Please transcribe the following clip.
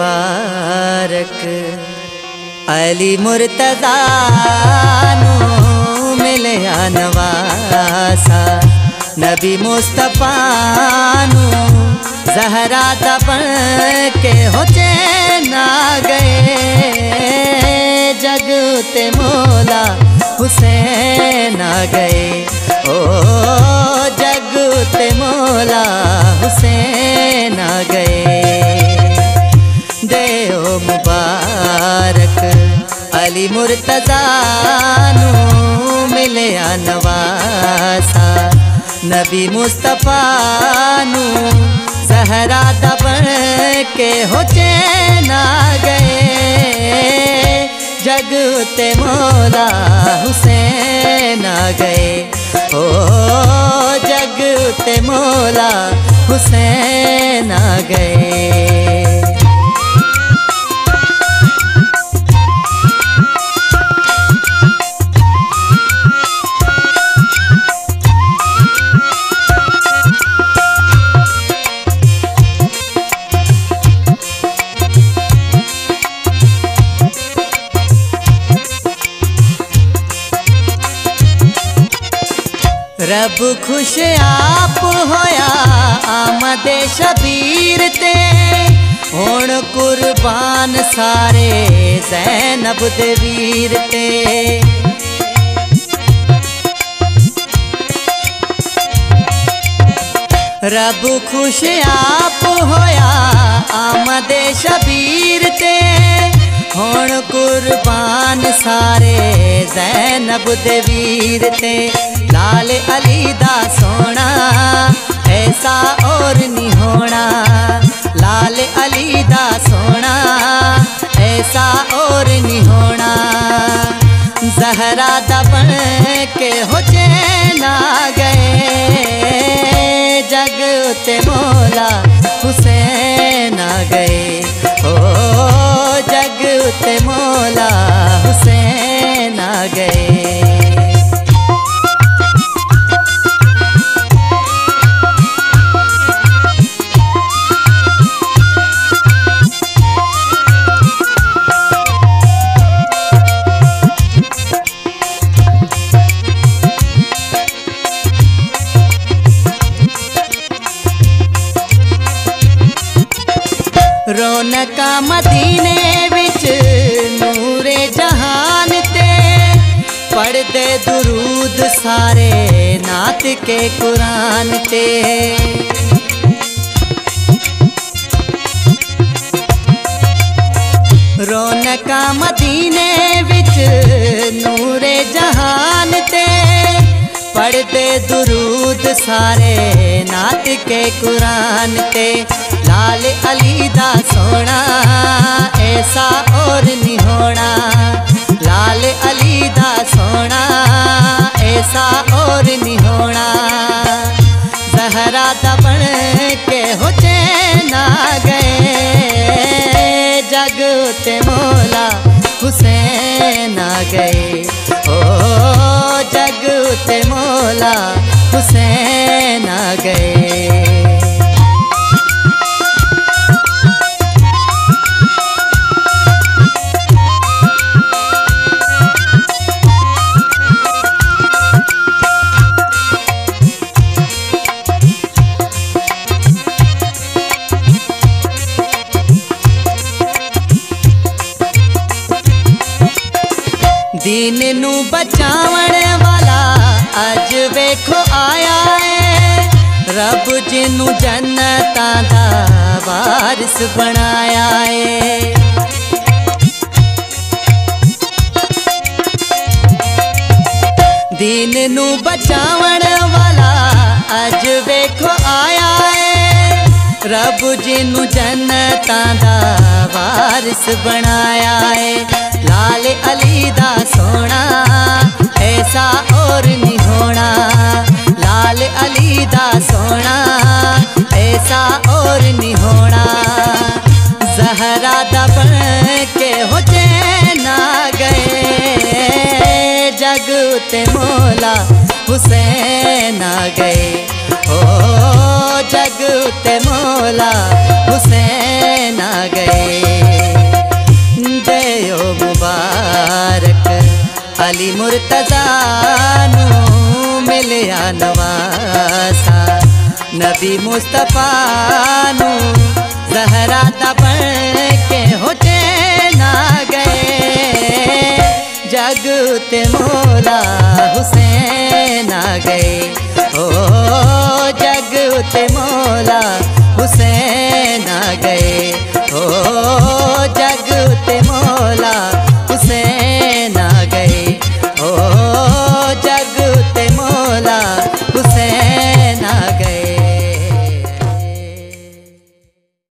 मुबारक अली मुर्तज़ा नू मिलया नवासा नबी मुस्तफा नू ज़हरा दा बन के हो चैन आ गए जग ते मौला हुसैन आ गए ओ जग ते मौला हुसैन आ गए। देओ मुबारक अली मुर्तज़ा नू मिलया नवासा नबी मुस्तफा नू ज़हरा दा बन के हो चैन आ गए जग ते मौला हुसैन आ गए ओ जग ते मौला हुसैन आ गए। रब खुश आप होया आमदे शबीर ते हुण कुर्बान सारे ज़ैनब दे वीर ते रब खुश आप होया आमदे शबीर ते हुण कुर्बान सारे ज़ैनब दे वीर ते लाल अली दा सोना ऐसा और नहीं होना लाल अली दा सोना ऐसा और नहीं होना ज़हरा दा बन के हो चैन आ गए जग ते मौला हुसैन आ गए ओ जग ते मौला हुसैन आ गए। रौनका मदीने विच नूरे जहान ते पढ़दे दुरूद सारे नात के कुरान ते रौनका मदीने विच नूरे जहान ते पढ़दे दुरूद सारे नात के कुरान ते लाल अली दा सोना ऐसा और नहीं होना लाल अली दा सोना ऐसा और नहीं होना ज़हरा दा बन के हो चैन आ गए जग ते मौला हुसैन आ गए ओ जग ते मौला हुसैन आ गए। दीन नू बचावन वाला अज वेखो आया है रब जिन्नू जन्नतां दा वारिस बनाया है दीन नू बचावन वाला अज वेखो आया है रब जिन्नू जन्नतां दा वारिस बनाया है लाल अली दा सोना ऐसा और नहीं होना लाल अली दा सोना ऐसा और नहीं होना ज़हरा दा बन के हो चैन आ गए जग ते मौला हुसैन आ गए ओ जग ते मौला हुसैन आ गए। अली मुर्तज़ा नू मिलिया नवासा नबी मुस्तफा नू ज़हरा दा बन के हो चैन आ गए जग ते मौला हुसैन आ गए ओ जग ते मौला हुसैन आ गए